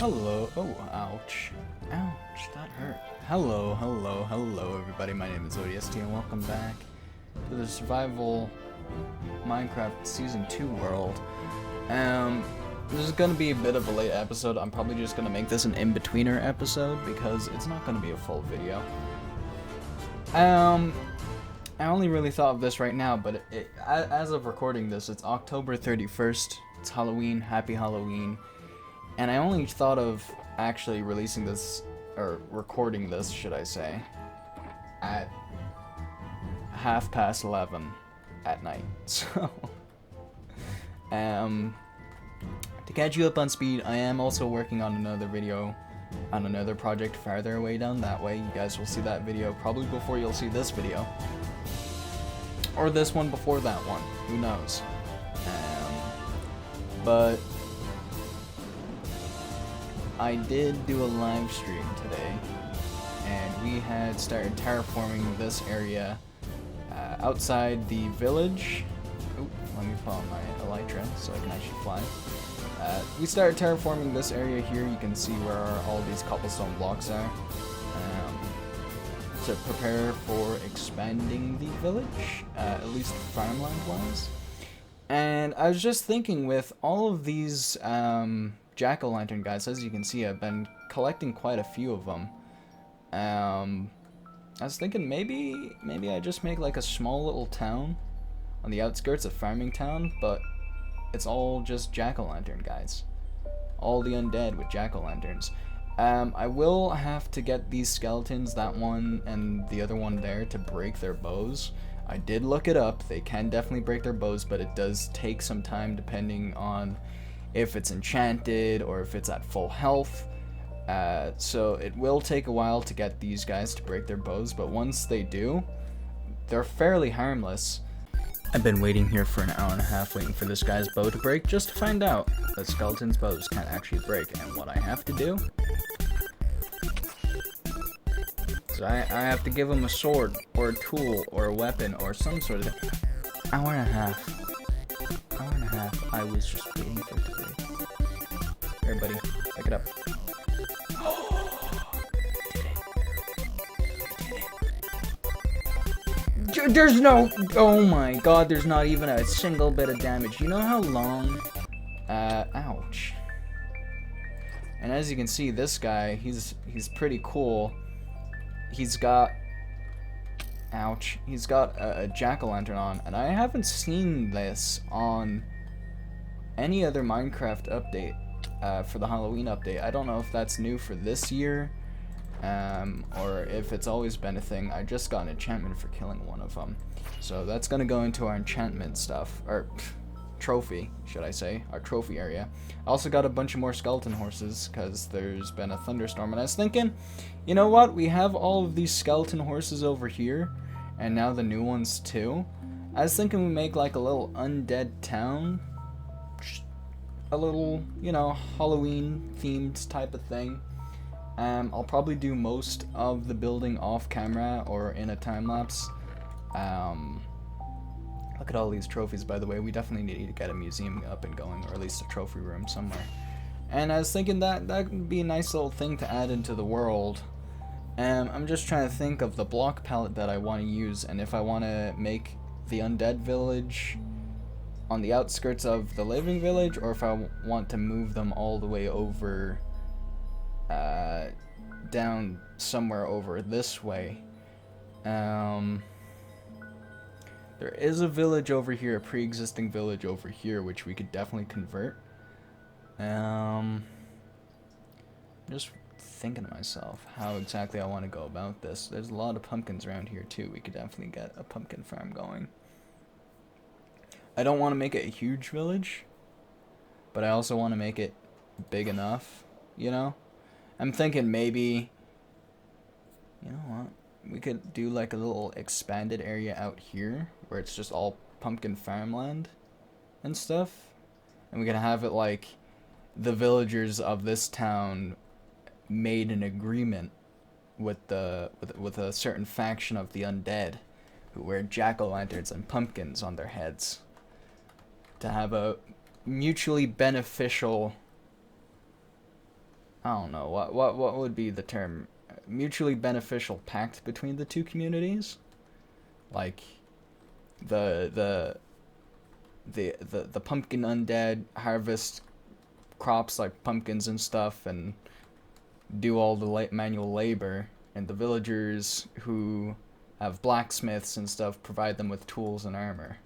Hello. Oh, ouch. Ouch, that hurt. Hello, everybody. My name is ODST, and welcome back to the Survival Minecraft Season 2 world. This is gonna be a bit of a late episode. I'm probably just gonna make this an in-betweener episode because it's not gonna be a full video. I only really thought of this right now, but as of recording this, it's October 31st. It's Halloween. Happy Halloween. And I only thought of actually releasing this, or recording this, should I say, at 11:30 at night. So, to catch you up on speed, I am also working on another video, on another project farther away down that way. You guys will see that video probably before you'll see this video. Or this one before that one, who knows. But I did do a live stream today, and we had started terraforming this area outside the village. Oop, let me put on my elytra so I can actually fly. We started terraforming this area here. You can see where all these cobblestone blocks are to prepare for expanding the village, at least farmland-wise. And I was just thinking, with all of these jack-o'-lantern guys, as you can see, I've been collecting quite a few of them. I was thinking maybe I just make like a small little town on the outskirts of Farming Town, but it's all just jack-o'-lantern guys. All the undead with jack-o'-lanterns. I will have to get these skeletons, that one and the other one there, to break their bows. I did look it up. They can definitely break their bows, but it does take some time depending on if it's enchanted or if it's at full health. So it will take a while to get these guys to break their bows, but once they do, they're fairly harmless. I've been waiting here for an hour and a half waiting for this guy's bow to break just to find out that skeleton's bows can't actually break, and what I have to do is I have to give him a sword or a tool or a weapon or some sort of hour and a half. I was just waiting for it to break. Here, buddy, pick it up. There's no, oh my god, there's not even a single bit of damage. You know how long, ouch. And as you can see, this guy, he's pretty cool. He's got, ouch, he's got a jack-o'-lantern on, and I haven't seen this on any other Minecraft update, for the Halloween update. I don't know if that's new for this year, or if it's always been a thing. I just got an enchantment for killing one of them, so that's gonna go into our enchantment stuff, or trophy, should I say, our trophy area. I also got a bunch of more skeleton horses because there's been a thunderstorm, and I was thinking, you know what, we have all of these skeleton horses over here, and now the new ones too. I was thinking we make like a little undead town, a little, you know, Halloween themed type of thing. I'll probably do most of the building off camera or in a time lapse. Look at all these trophies, by the way. We definitely need to get a museum up and going, or at least a trophy room somewhere. And I was thinking that would be a nice little thing to add into the world. I'm just trying to think of the block palette that I want to use, and if I want to make the undead village on the outskirts of the living village, or if I want to move them all the way over down somewhere over this way. There is a village over here, a pre-existing village over here, which we could definitely convert. Just thinking to myself how exactly I want to go about this. There's a lot of pumpkins around here too. We could definitely get a pumpkin farm going. I don't want to make it a huge village, but I also want to make it big enough, you know? I'm thinking maybe, you know what, we could do like a little expanded area out here where it's just all pumpkin farmland and stuff, and we could have it like the villagers of this town made an agreement with a certain faction of the undead who wear jack-o'-lanterns and pumpkins on their heads to have a mutually beneficial I don't know, what would be the term? Mutually beneficial pact between the two communities? Like, the pumpkin undead harvest crops like pumpkins and stuff and do all the manual labor, and the villagers who have blacksmiths and stuff provide them with tools and armor.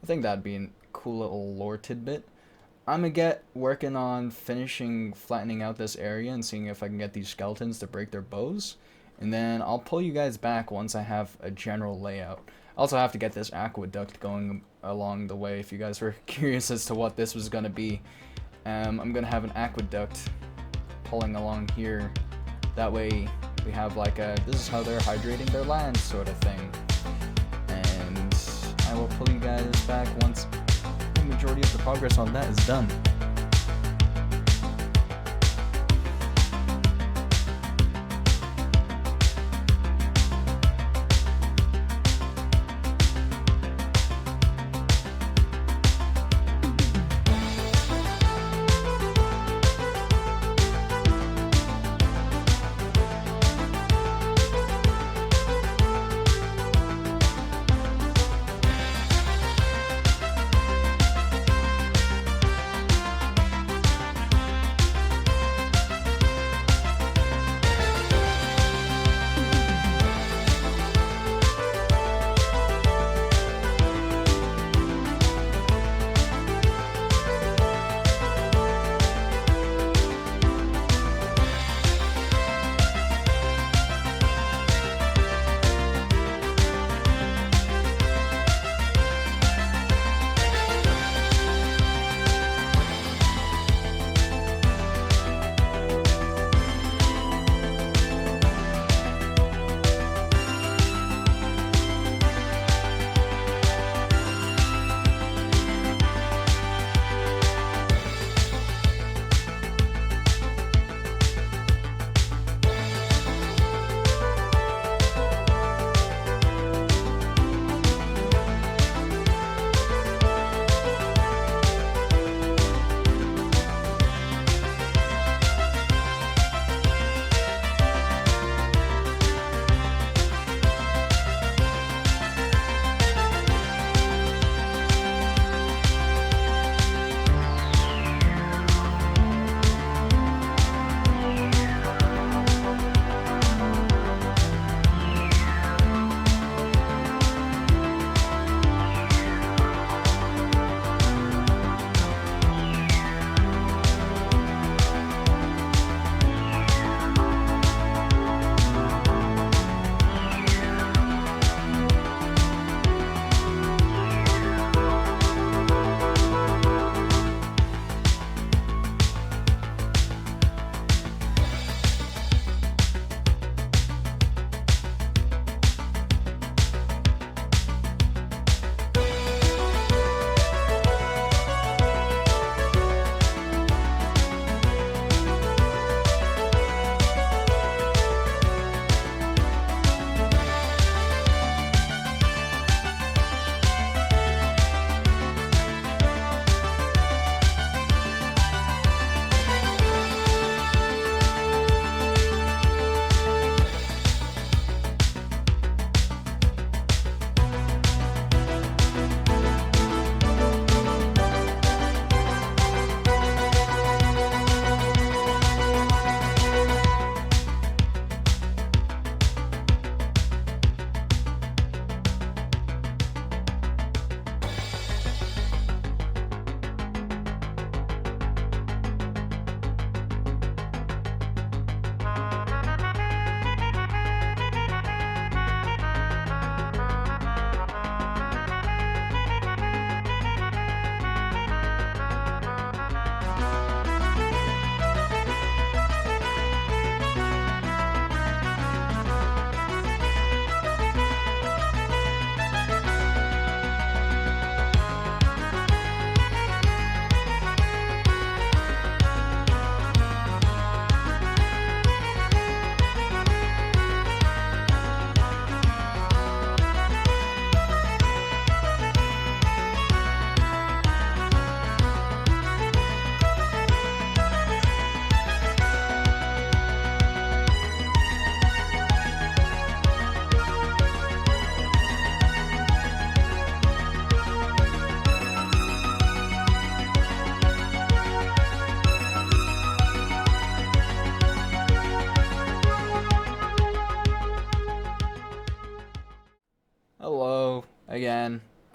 I think that'd be a cool little lore tidbit. I'm gonna get working on finishing flattening out this area and seeing if I can get these skeletons to break their bows. And then I'll pull you guys back once I have a general layout. I also have to get this aqueduct going along the way if you guys were curious as to what this was gonna be. I'm gonna have an aqueduct pulling along here. That way we have like a, this is how they're hydrating their land sort of thing. And I will pull you guys back once the majority of the progress on that is done.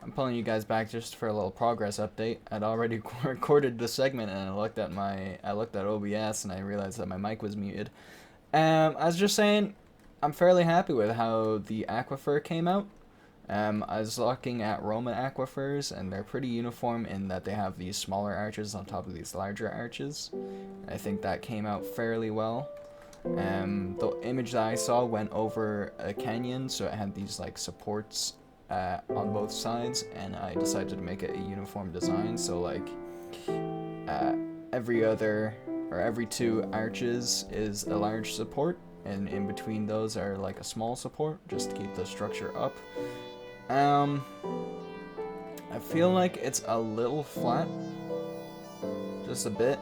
I'm pulling you guys back just for a little progress update. I'd already recorded the segment, and I looked at OBS and I realized that my mic was muted. I was just saying, I'm fairly happy with how the aquifer came out. I was looking at Roman aquifers, and they're pretty uniform in that they have these smaller arches on top of these larger arches. I think that came out fairly well. The image that I saw went over a canyon, so it had these like supports on both sides, and I decided to make it a uniform design, so like every two arches is a large support, and in between those are like a small support, just to keep the structure up. I feel like it's a little flat, just a bit.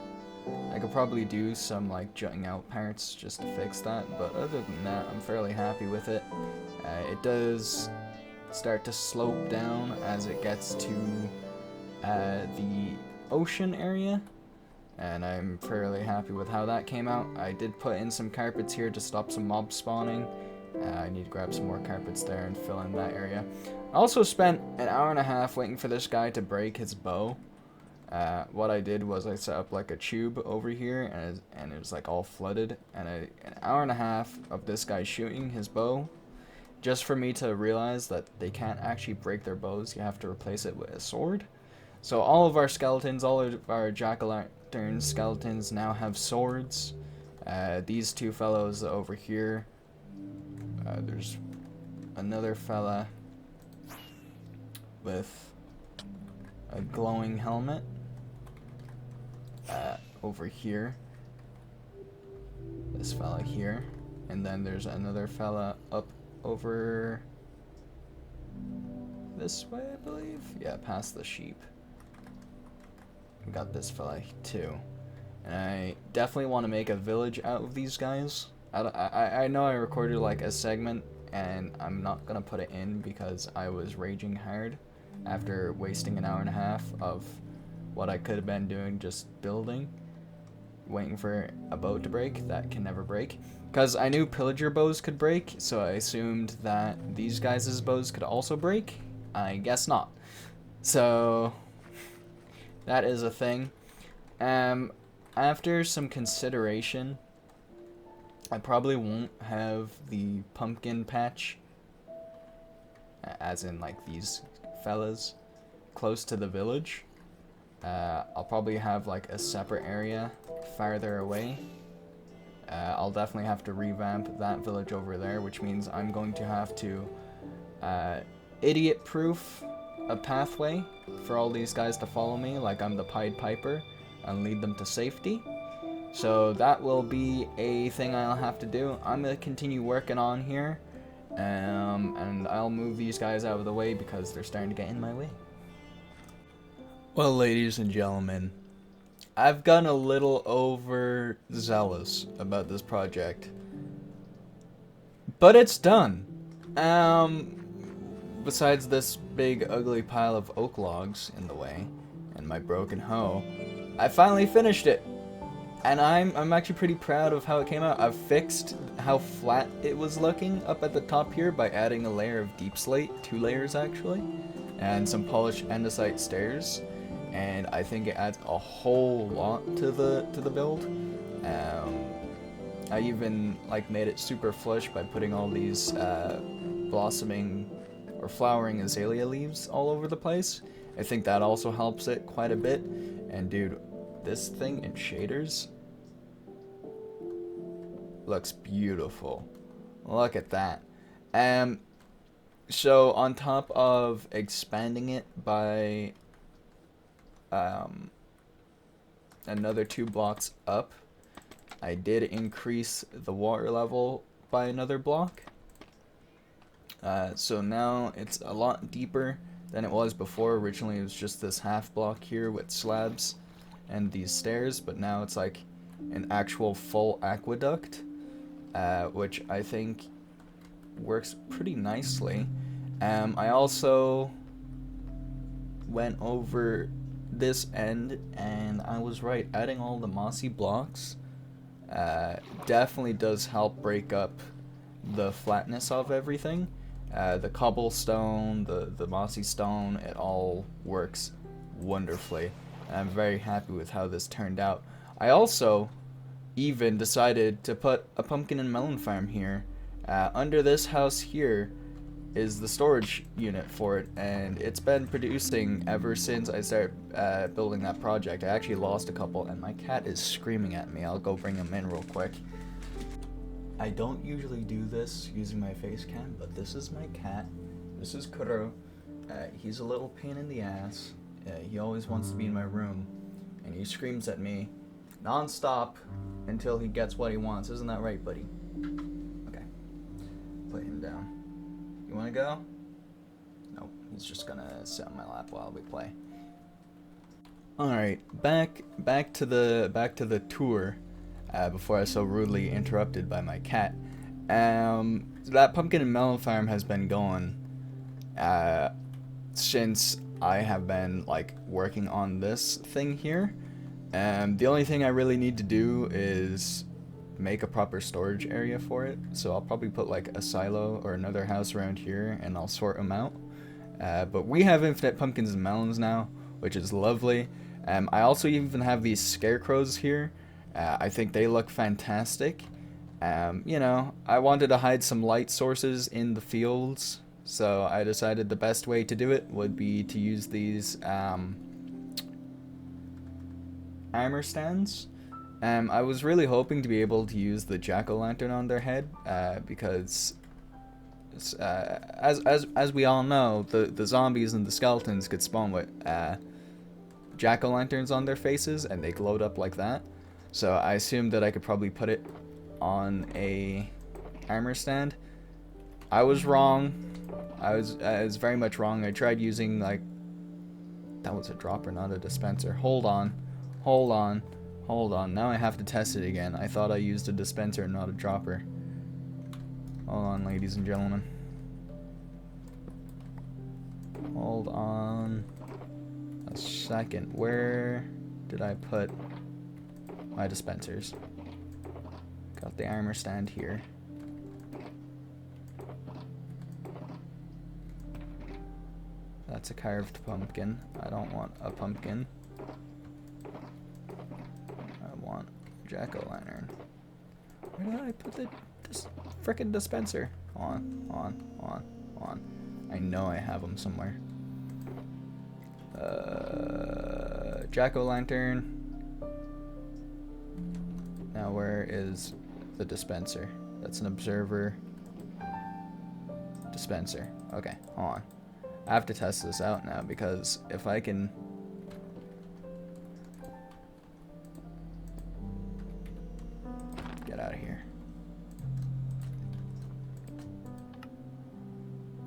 I could probably do some like jutting out parts just to fix that, but other than that, I'm fairly happy with it. It does start to slope down as it gets to the ocean area, and I'm fairly happy with how that came out. I did put in some carpets here to stop some mob spawning. I need to grab some more carpets there and fill in that area. I also spent an hour and a half waiting for this guy to break his bow. What I did was I set up like a tube over here, and it was like all flooded, and an hour and a half of this guy shooting his bow, just for me to realize that they can't actually break their bows. You have to replace it with a sword. So all of our skeletons, all of our jack-o'-lantern skeletons now have swords. These two fellows over here, there's another fella with a glowing helmet over here, this fella here, and then there's another fella up over this way, I believe. Yeah, past the sheep. We got this fella too, and I definitely want to make a village out of these guys. I know I recorded like a segment, and I'm not gonna put it in because I was raging hard after wasting an hour and a half of what I could have been doing just building, waiting for a bow to break that can never break. Because I knew pillager bows could break, so I assumed that these guys' bows could also break. I guess not. So that is a thing. After some consideration, I probably won't have the pumpkin patch, as in like these fellas, close to the village. I'll probably have like a separate area farther away. I'll definitely have to revamp that village over there, which means I'm going to have to idiot-proof a pathway for all these guys to follow me, like I'm the Pied Piper, and lead them to safety. So that will be a thing I'll have to do. I'm going to continue working on here, and I'll move these guys out of the way because they're starting to get in my way. Well, ladies and gentlemen, I've gotten a little overzealous about this project, but it's done. Besides this big ugly pile of oak logs in the way and my broken hoe, I finally finished it, and I'm actually pretty proud of how it came out. I've fixed how flat it was looking up at the top here by adding a layer of deep slate, 2 layers actually, and some polished andesite stairs. And I think it adds a whole lot to the build. I even like made it super flush by putting all these blossoming or flowering azalea leaves all over the place. I think that also helps it quite a bit. And dude, this thing in shaders looks beautiful. Look at that. So on top of expanding it by another 2 blocks up, I did increase the water level by another block. So now it's a lot deeper than it was before. Originally it was just this half block here with slabs and these stairs, but now it's like an actual full aqueduct, which I think works pretty nicely. I also went over this end, and I was right. Adding all the mossy blocks definitely does help break up the flatness of everything, The cobblestone, the mossy stone, it all works wonderfully. And I'm very happy with how this turned out. I also even decided to put a pumpkin and melon farm here. Under this house here is the storage unit for it, and it's been producing ever since I started building that project. I actually lost a couple, and my cat is screaming at me. I'll go bring him in real quick. I don't usually do this using my face cam, but this is my cat. This is Kuro. He's a little pain in the ass. He always wants to be in my room, and he screams at me non-stop until he gets what he wants. Isn't that right, buddy? Okay. Put him down. You wanna go? Nope, he's just gonna sit on my lap while we play. Alright, back to the tour, before I was so rudely interrupted by my cat. That pumpkin and melon farm has been going since I have been like working on this thing here. The only thing I really need to do is make a proper storage area for it, so I'll probably put like a silo or another house around here and I'll sort them out. But we have infinite pumpkins and melons now, which is lovely. I also even have these scarecrows here. I think they look fantastic. You know, I wanted to hide some light sources in the fields, so I decided the best way to do it would be to use these armor stands. I was really hoping to be able to use the jack-o'-lantern on their head, because as we all know, the zombies and the skeletons could spawn with jack-o'-lanterns on their faces, and they glowed up like that. So I assumed that I could probably put it on a armor stand. I was wrong. I was very much wrong. I tried using like, that was a dropper, not a dispenser. Hold on. Now I have to test it again. I thought I used a dispenser, not a dropper. Hold on, ladies and gentlemen. Hold on a second. Where did I put my dispensers? Got the armor stand here. That's a carved pumpkin. I don't want a pumpkin. I want jack-o'-lantern. Where did I put this frickin' dispenser? On. I know I have them somewhere. Jack-o'-lantern. Now where is the dispenser? That's an observer. Dispenser. Okay, hold on. I have to test this out now, because if I can... Get out of here.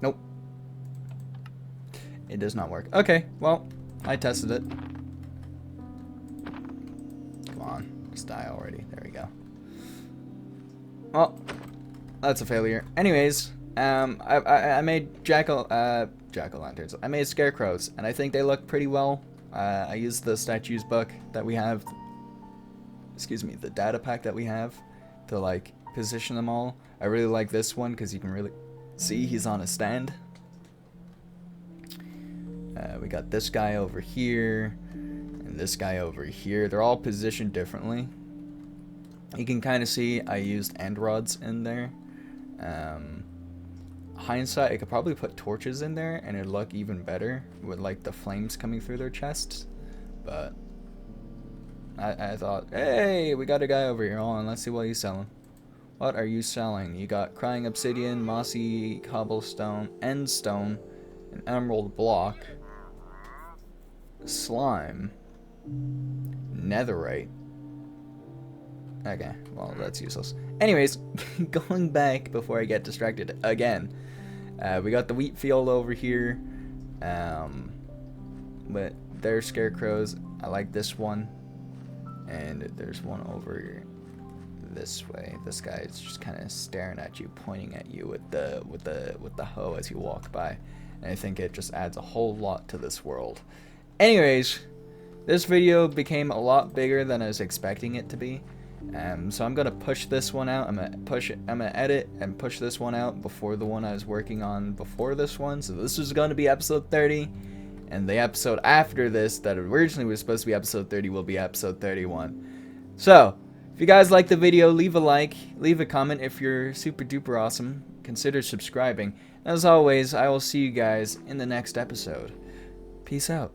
Nope. It does not work. Okay, well, I tested it. Come on, just die already. There we go. Well, that's a failure. Anyways, I made jack-o'-lanterns. I made scarecrows, and I think they look pretty well. I used the statues book that we have. Excuse me, the data pack that we have to like position them all. I really like this one because you can really see he's on a stand. We got this guy over here and this guy over here. They're all positioned differently. You can kind of see I used end rods in there. Hindsight, I could probably put torches in there and it'd look even better with like the flames coming through their chests. But I thought, hey, we got a guy over here. Hold on, let's see what he's selling. What are you selling? You got crying obsidian, mossy cobblestone, end stone, an emerald block, slime, netherite. Okay, well, that's useless. Anyways, going back before I get distracted again. We got the wheat field over here. But they're scarecrows. I like this one. And there's one over this way. This guy is just kind of staring at you, pointing at you with the hoe as you walk by. And I think it just adds a whole lot to this world. Anyways, this video became a lot bigger than I was expecting it to be. So I'm gonna push this one out. I'm gonna edit and push this one out before the one I was working on before this one. So this is gonna be episode 30, and the episode after this that originally was supposed to be episode 30 will be episode 31. So if you guys like the video, leave a like, leave a comment. If you're super duper awesome, consider subscribing. As always, I will see you guys in the next episode. Peace out.